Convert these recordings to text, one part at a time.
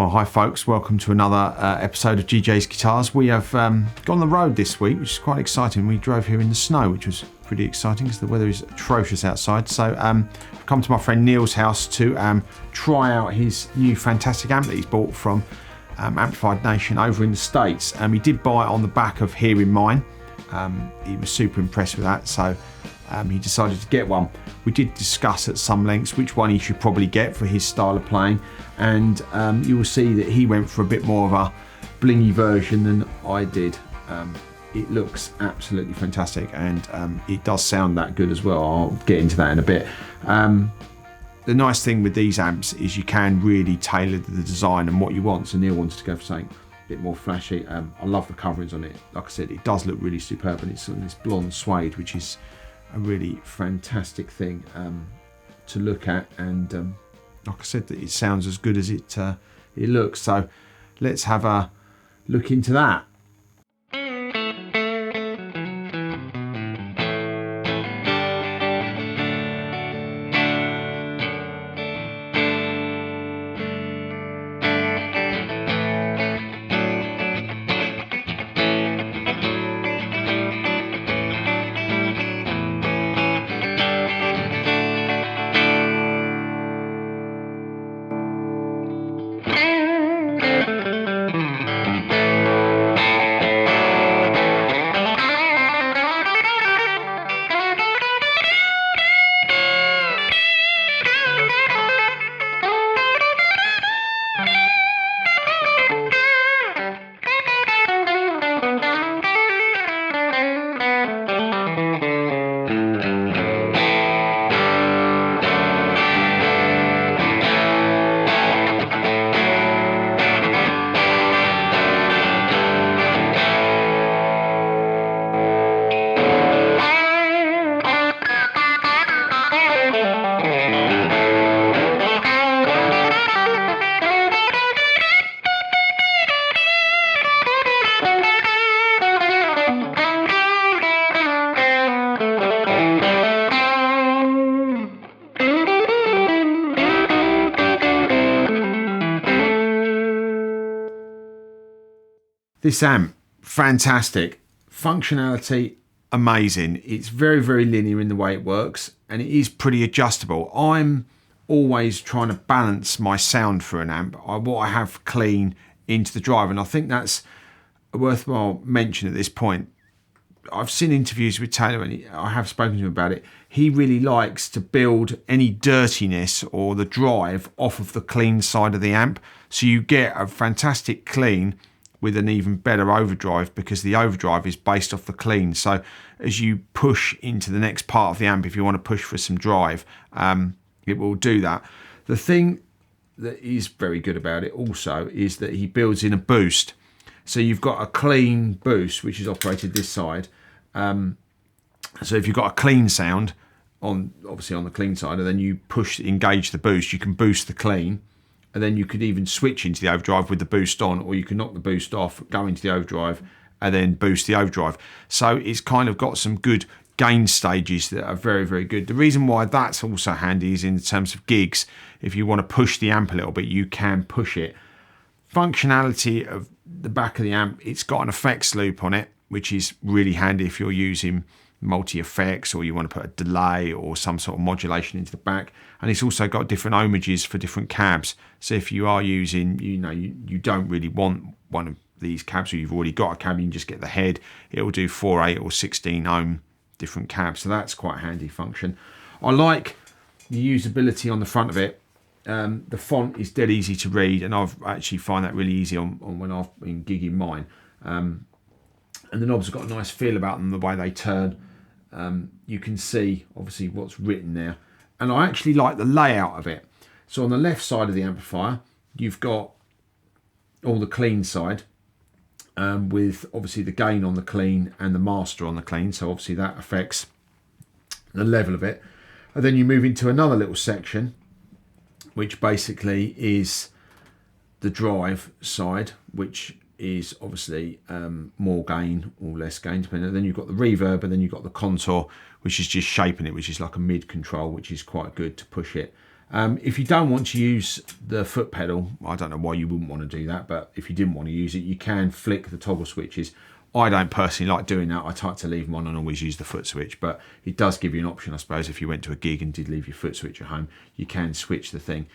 Well, hi folks, welcome to another episode of GJ's Guitars. We have gone on the road this week, which is quite exciting. We drove here in the snow, which was pretty exciting because the weather is atrocious outside. So I've come to my friend Neil's house to try out his new fantastic amp that he's bought from Amplified Nation over in the States. He did buy it on the back of Here in Mine. He was super impressed with that, so he decided to get one. We did discuss at some lengths which one he should probably get for his style of playing, and you will see that he went for a bit more of a blingy version than I did. It looks absolutely fantastic, and it does sound that good as well. I'll get into that in a bit. The nice thing with these amps is you can really tailor the design and what you want. So Neil wants to go for something a bit more flashy. I love the coverings on it. Like I said, it does look really superb, and it's on this blonde suede, which is a really fantastic thing to look at, and like I said, it sounds as good as it looks. So let's have a look into that. This amp, fantastic. Functionality, amazing. It's very, very linear in the way it works, and it is pretty adjustable. I'm always trying to balance my sound for an amp, what I have clean into the drive, and I think that's a worthwhile mention at this point. I've seen interviews with Taylor, and I have spoken to him about it. He really likes to build any dirtiness or the drive off of the clean side of the amp, so you get a fantastic clean with an even better overdrive, because the overdrive is based off the clean. So as you push into the next part of the amp, if you want to push for some drive, it will do that. The thing that is very good about it also is that he builds in a boost. So you've got a clean boost, which is operated this side. So if you've got a clean sound, obviously on the clean side, and then you engage the boost, you can boost the clean. And then you could even switch into the overdrive with the boost on, or you can knock the boost off, go into the overdrive, and then boost the overdrive. So it's kind of got some good gain stages that are very, very good. The reason why that's also handy is in terms of gigs. If you want to push the amp a little bit, you can push it. Functionality of the back of the amp, it's got an effects loop on it, which is really handy if you're using multi-effects, or you want to put a delay or some sort of modulation into the back. And it's also got different ohmages for different cabs. So if you are using, you don't really want one of these cabs, or you've already got a cab, you can just get the head. It will do 4, 8 or 16 ohm different cabs. So that's quite a handy function. I like the usability on the front of it. The font is dead easy to read, and I've actually find that really easy on when I've been gigging mine. And the knobs have got a nice feel about them, the way they turn. You can see obviously what's written there, and I actually like the layout of it. So on the left side of the amplifier, you've got all the clean side, with obviously the gain on the clean and the master on the clean, so obviously that affects the level of it. And then you move into another little section, which basically is the drive side, which is obviously more gain or less gain depending. And then you've got the reverb, and then you've got the contour, which is just shaping it, which is like a mid control, which is quite good to push it. If you don't want to use the foot pedal, I don't know why you wouldn't want to do that, but if you didn't want to use it, you can flick the toggle switches. I don't personally like doing that. I try to leave them on and always use the foot switch, but it does give you an option, I suppose. If you went to a gig and did leave your foot switch at home, you can switch the thing.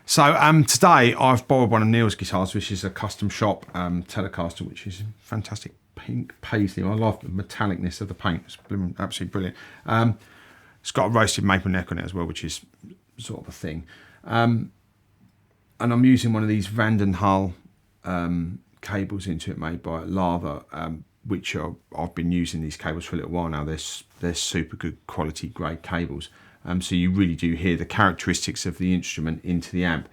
So today I've borrowed one of Neil's guitars, which is a custom shop Telecaster, which is fantastic pink paisley. I love the metallicness of the paint. It's absolutely brilliant. It's got a roasted maple neck on it as well, which is sort of a thing. And I'm using one of these Vanden Hull cables into it, made by Lava, which I've been using these cables for a little while now. They're super good quality grade cables, so you really do hear the characteristics of the instrument into the amp.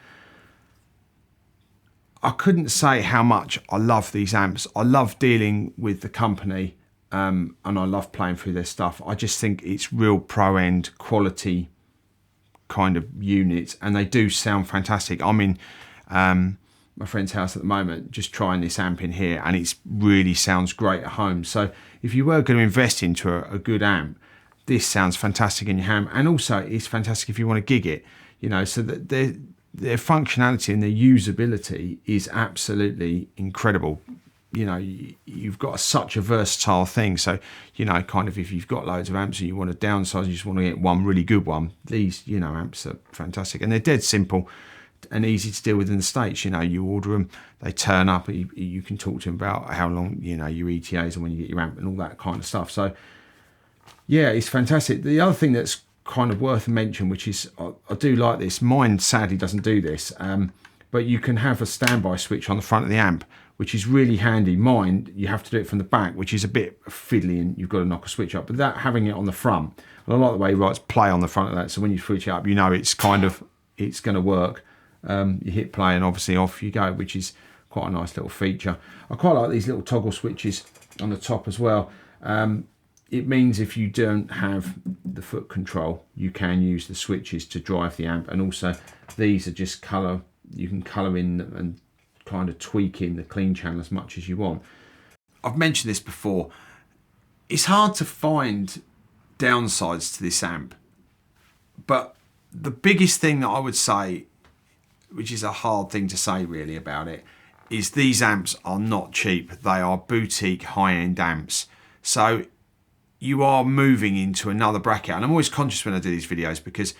I couldn't say how much I love these amps. I love dealing with the company, and I love playing through their stuff. I just think it's real pro end quality kind of units, and they do sound fantastic. I'm in my friend's house at the moment, just trying this amp in here, and it really sounds great at home. So if you were going to invest into a good amp, this sounds fantastic in your hand, and also it's fantastic if you want to gig it, you know. So that their functionality and their usability is absolutely incredible. You know, you've got such a versatile thing. So, you know, kind of if you've got loads of amps and you want to downsize, you just want to get one really good one, these, you know, amps are fantastic, and they're dead simple and easy to deal with in the States. You know, you order them, they turn up, you can talk to them about how long, you know, your ETAs and when you get your amp and all that kind of stuff. So yeah, it's fantastic. The other thing that's kind of worth a mention, which is, I do like this, mine sadly doesn't do this, but you can have a standby switch on the front of the amp, which is really handy. Mine, you have to do it from the back, which is a bit fiddly and you've got to knock a switch up, but that having it on the front, and I like the way he writes play on the front of that, so when you switch it up, you know it's kind of, it's going to work. You hit play and obviously off you go, which is quite a nice little feature. I quite like these little toggle switches on the top as well. It means if you don't have the foot control, you can use the switches to drive the amp, and also these are just colour, you can colour in and kind of tweak in the clean channel as much as you want. I've mentioned this before, it's hard to find downsides to this amp, but the biggest thing that I would say, which is a hard thing to say really about it, is these amps are not cheap. They are boutique high-end amps. So you are moving into another bracket. And I'm always conscious when I do these videos, because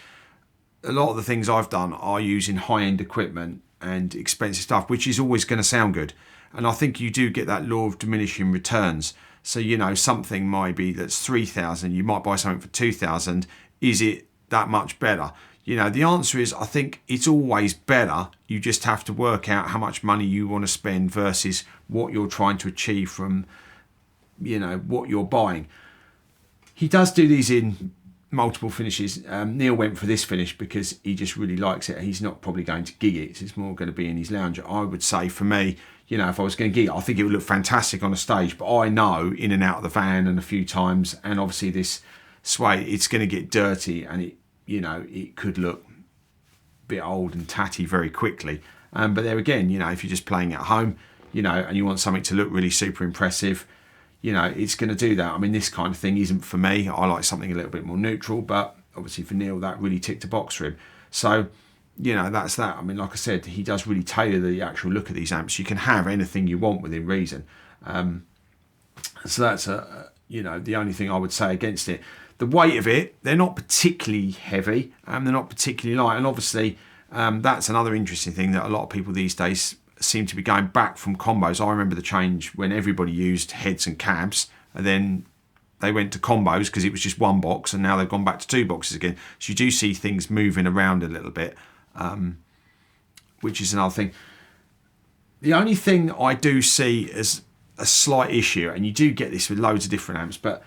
a lot of the things I've done are using high-end equipment and expensive stuff, which is always going to sound good. And I think you do get that law of diminishing returns. So, you know, something might be that's 3,000, you might buy something for 2,000. Is it that much better? You know, the answer is, I think it's always better. You just have to work out how much money you want to spend versus what you're trying to achieve from, you know, what you're buying. He does do these in multiple finishes. Neil went for this finish because he just really likes it. He's not probably going to gig it. It's more going to be in his lounge. I would say for me, you know, if I was going to gig it, I think it would look fantastic on a stage. But I know in and out of the van and a few times, and obviously this Suede, it's going to get dirty, and it, you know, it could look a bit old and tatty very quickly. But there again, you know, if you're just playing at home, you know, and you want something to look really super impressive, you know, it's going to do that. I mean, this kind of thing isn't for me. I like something a little bit more neutral, but obviously for Neil, that really ticked a box for him. So, you know, that's that. I mean, like I said, he does really tailor the actual look of these amps. You can have anything you want within reason. So that's, you know, the only thing I would say against it. The weight of it, they're not particularly heavy, they're not particularly light, and obviously that's another interesting thing that a lot of people these days seem to be going back from combos. I remember the change when everybody used heads and cabs, and then they went to combos because it was just one box, and now they've gone back to two boxes again. So you do see things moving around a little bit, which is another thing. The only thing I do see as a slight issue, and you do get this with loads of different amps, but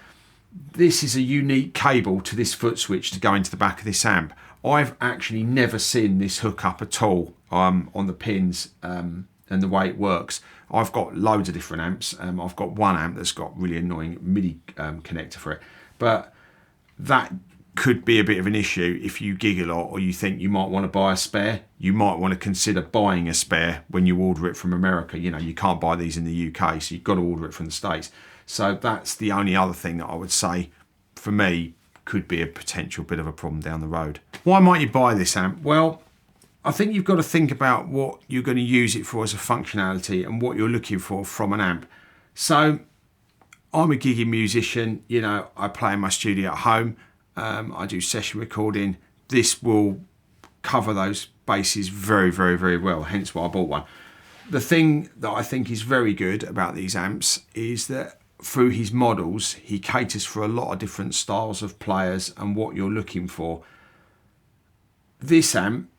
this is a unique cable to this foot switch to go into the back of this amp. I've actually never seen this hook up at all on the pins and the way it works. I've got loads of different amps. I've got one amp that's got really annoying MIDI connector for it, but that could be a bit of an issue if you gig a lot, or you think you might want to buy a spare. You might want to consider buying a spare when you order it from America. You know, you can't buy these in the UK, so you've got to order it from the States. So that's the only other thing that I would say for me could be a potential bit of a problem down the road. Why might you buy this amp? Well, I think you've got to think about what you're going to use it for as a functionality and what you're looking for from an amp. So I'm a gigging musician, you know, I play in my studio at home, I do session recording. This will cover those bases very, very, very well, hence why I bought one. The thing that I think is very good about these amps is that through his models, he caters for a lot of different styles of players and what you're looking for. This amp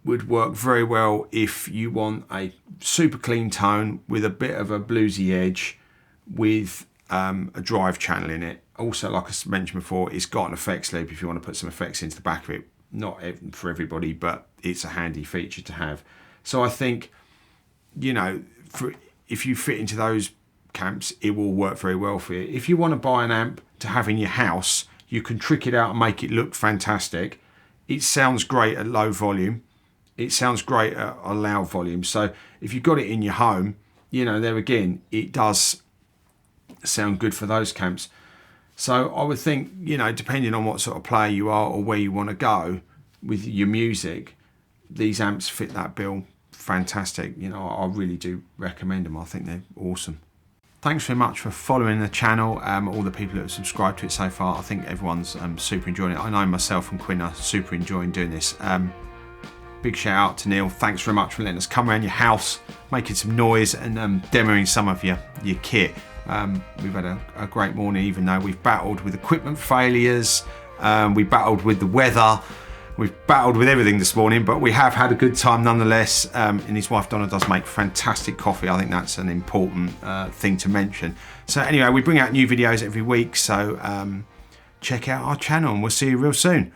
would work very well if you want a super clean tone with a bit of a bluesy edge with a drive channel in it. Also, like I mentioned before, it's got an effects loop if you want to put some effects into the back of it. Not for everybody, but it's a handy feature to have. So I think, you know, if you fit into those camps, it will work very well for you. If you want to buy an amp to have in your house, you can trick it out and make it look fantastic. It sounds great at low volume. It sounds great at a loud volume. So if you've got it in your home, you know, there again, it does sound good for those camps. So I would think, you know, depending on what sort of player you are or where you want to go with your music, these amps fit that bill fantastic. You know, I really do recommend them. I think they're awesome. Thanks very much for following the channel, all the people that have subscribed to it so far. I think everyone's super enjoying it. I know myself and Quinn are super enjoying doing this. Big shout out to Neil. Thanks very much for letting us come around your house, making some noise and demoing some of your kit. We've had a great morning, even though we've battled with equipment failures, we battled with the weather, we've battled with everything this morning, but we have had a good time nonetheless. And his wife Donna does make fantastic coffee. I think that's an important thing to mention. So anyway, we bring out new videos every week, so check out our channel and we'll see you real soon.